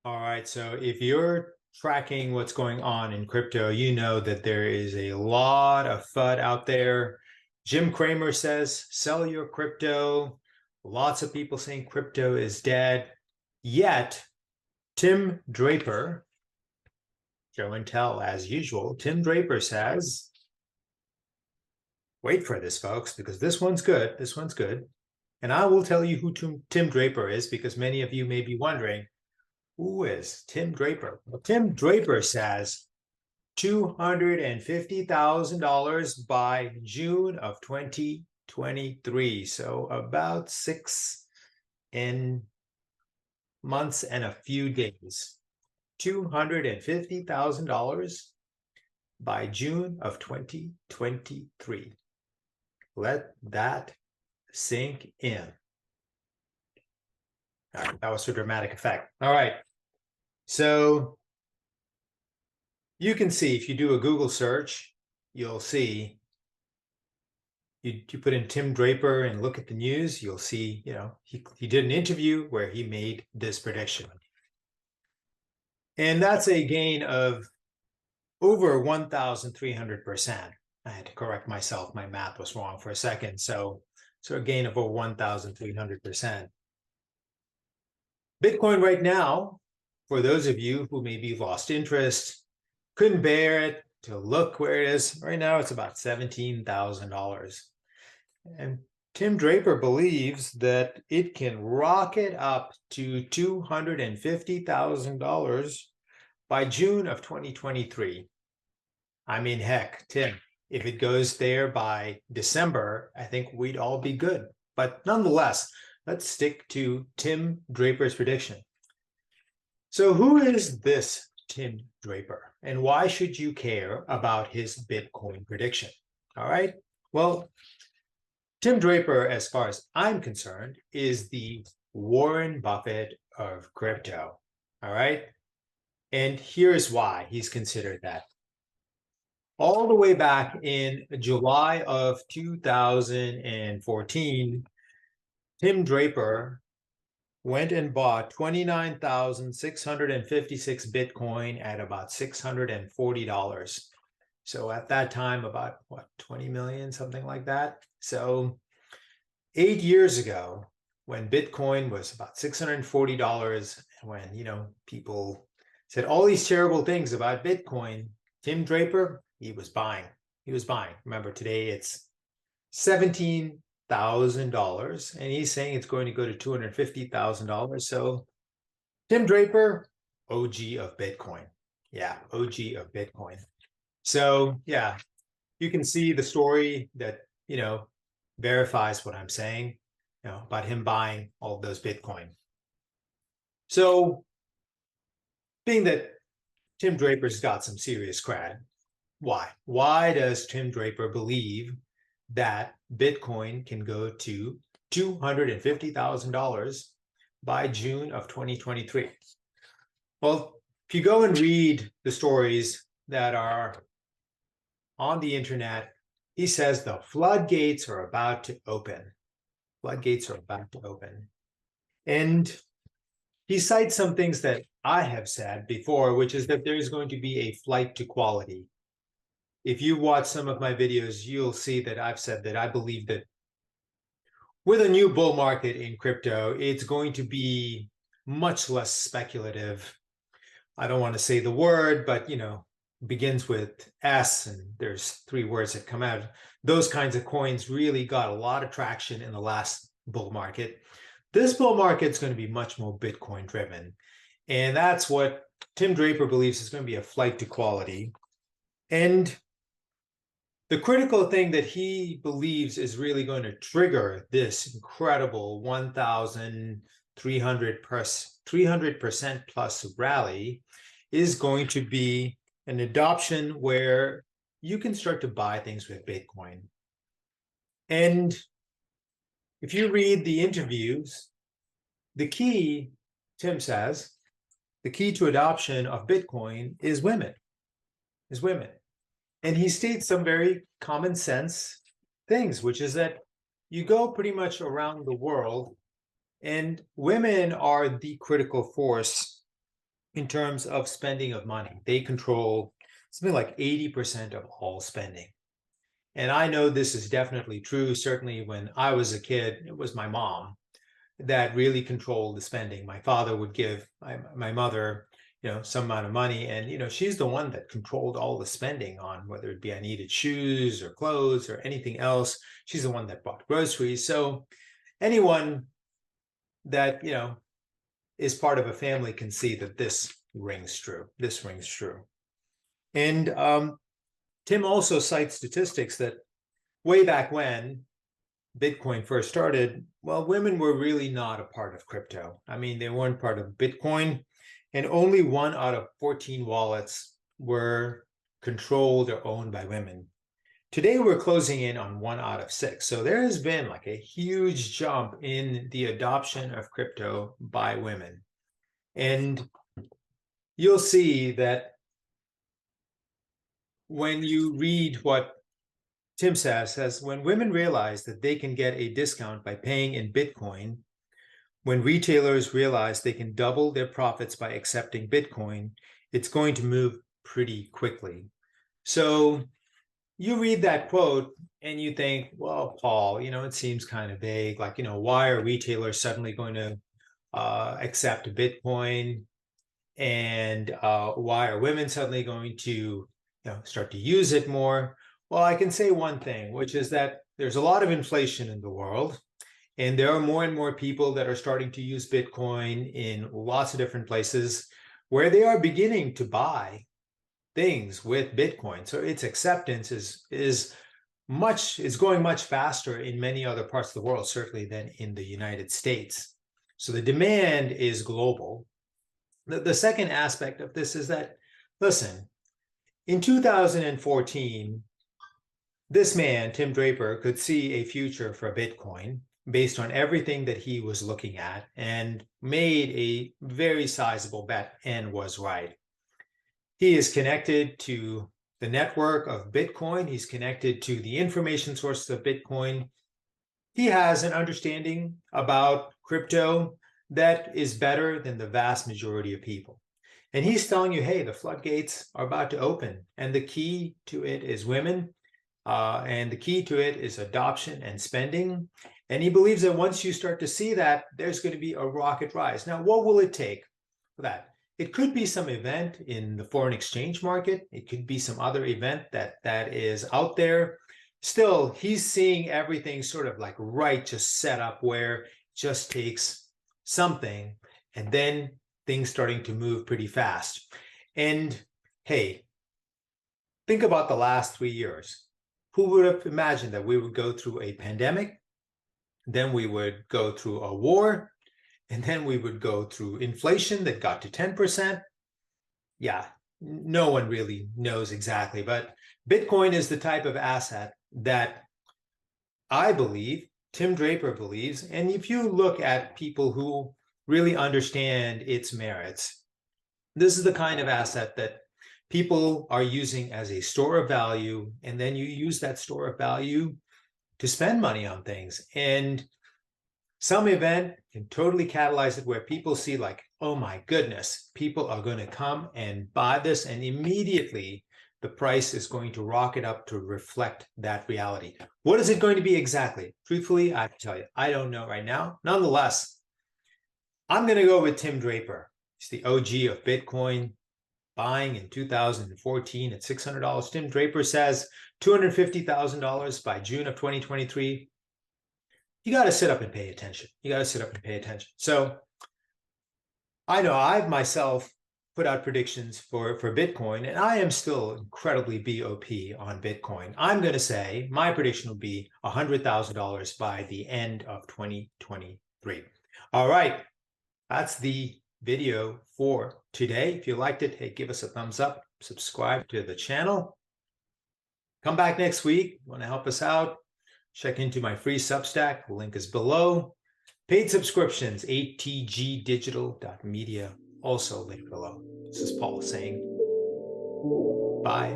All right, so if you're tracking what's going on in crypto, you know that there is a lot of FUD out there. Jim Cramer says, sell your crypto. Lots of people saying crypto is dead. Yet, Tim Draper, show and tell as usual, Tim Draper says, wait for this, folks, because this one's good. This one's good. And I will tell you who Tim Draper is, because many of you may be wondering, who is Tim Draper? Well, Tim Draper says $250,000 by June of 2023. So about 6 months and a few days. $250,000 by June of 2023. Let that sink in. All right, that was for dramatic effect. All right. So you can see if you do a Google search, you'll see, you put in Tim Draper and look at the news, you'll see, he did an interview where he made this prediction. And that's a gain of over 1,300%. I had to correct myself. My math was wrong for a second. So a gain of over 1,300%. Bitcoin right now, for those of you who maybe lost interest, couldn't bear it to look where it is, right now it's about $17,000. And Tim Draper believes that it can rocket up to $250,000 by June of 2023. I mean, heck, Tim, if it goes there by December, I think we'd all be good. But nonetheless, let's stick to Tim Draper's prediction. So who is this Tim Draper, and why should you care about his Bitcoin prediction? All right. Well, Tim Draper, as far as I'm concerned, is the Warren Buffett of crypto. All right. And here's why he's considered that. All the way back in July of 2014, Tim Draper went and bought 29,656 Bitcoin at about $640. So at that time, about what, 20 million, something like that. So 8 years ago, when Bitcoin was about $640, when, people said all these terrible things about Bitcoin, Tim Draper, he was buying. He was buying. Remember, today it's $17,000, and he's saying it's going to go to $250,000. So Tim Draper, OG of Bitcoin. Yeah, OG of Bitcoin. So yeah, you can see the story that, verifies what I'm saying, about him buying all of those Bitcoin. So being that Tim Draper's got some serious cred, why? Why does Tim Draper believe that Bitcoin can go to $250,000 by June of 2023? Well, if you go and read the stories that are on the internet, he says the floodgates are about to open. Floodgates are about to open. And he cites some things that I have said before, which is that there's going to be a flight to quality. If you watch some of my videos, you'll see that I've said that I believe that with a new bull market in crypto, it's going to be much less speculative. I don't want to say the word, but, begins with S, and there's 3 words that come out. Those kinds of coins really got a lot of traction in the last bull market. This bull market is going to be much more Bitcoin driven. And that's what Tim Draper believes is going to be a flight to quality. And the critical thing that he believes is really going to trigger this incredible 1,300% plus rally is going to be an adoption where you can start to buy things with Bitcoin. And if you read the interviews, the key, Tim says, the key to adoption of Bitcoin is women. And he states some very common sense things, which is that you go pretty much around the world, and women are the critical force in terms of spending of money. They control something like 80% of all spending. And I know this is definitely true. Certainly when I was a kid, it was my mom that really controlled the spending. My father would give my mother, some amount of money, and she's the one that controlled all the spending on whether it be I needed shoes or clothes or anything else. She's the one that bought groceries. So anyone that is part of a family can see that this rings true. This rings true. And Tim also cites statistics that way back when Bitcoin first started, well, women were really not a part of crypto. I mean, they weren't part of Bitcoin, and only 1 out of 14 wallets were controlled or owned by women. Today, we're closing in on 1 out of 6. So there has been like a huge jump in the adoption of crypto by women. And you'll see that when you read what Tim says when women realize that they can get a discount by paying in Bitcoin, when retailers realize they can double their profits by accepting Bitcoin, it's going to move pretty quickly. So you read that quote and you think, well, Paul, it seems kind of vague. Like, why are retailers suddenly going to accept Bitcoin? And why are women suddenly going to start to use it more? Well, I can say one thing, which is that there's a lot of inflation in the world, and there are more and more people that are starting to use Bitcoin in lots of different places where they are beginning to buy things with Bitcoin. So its acceptance is going much faster in many other parts of the world, certainly than in the United States. So the demand is global. The second aspect of this is that, listen, in 2014, this man, Tim Draper, could see a future for Bitcoin based on everything that he was looking at and made a very sizable bet and was right. He is connected to the network of Bitcoin. He's connected to the information sources of Bitcoin. He has an understanding about crypto that is better than the vast majority of people. And he's telling you, hey, the floodgates are about to open. And the key to it is women. And the key to it is adoption and spending. And he believes that once you start to see that, there's going to be a rocket rise. Now, what will it take for that? It could be some event in the foreign exchange market. It could be some other event that is out there. Still, he's seeing everything sort of like just set up where it just takes something and then things starting to move pretty fast. And hey, think about the last 3 years. Who would have imagined that we would go through a pandemic, then we would go through a war, and then we would go through inflation that got to 10%? Yeah, no one really knows exactly, but Bitcoin is the type of asset that I believe, Tim Draper believes, and if you look at people who really understand its merits, this is the kind of asset that people are using as a store of value, and then you use that store of value to spend money on things. And some event can totally catalyze it where people see like, oh my goodness, people are going to come and buy this, and immediately the price is going to rocket up to reflect that reality. What is it going to be exactly? Truthfully, I can tell you, I don't know right now. Nonetheless, I'm going to go with Tim Draper. He's the OG of Bitcoin, buying in 2014 at $600. Tim Draper says $250,000 by June of 2023. You got to sit up and pay attention. You got to sit up and pay attention. So I know I've myself put out predictions for Bitcoin, and I am still incredibly BOP on Bitcoin. I'm going to say my prediction will be $100,000 by the end of 2023. All right, that's the video for today. If you liked it, hey, give us a thumbs up, subscribe to the channel. Come back next week. You want to help us out? Check into my free Substack. The link is below. Paid subscriptions, atgdigital.media, also linked below. This is Paul saying bye.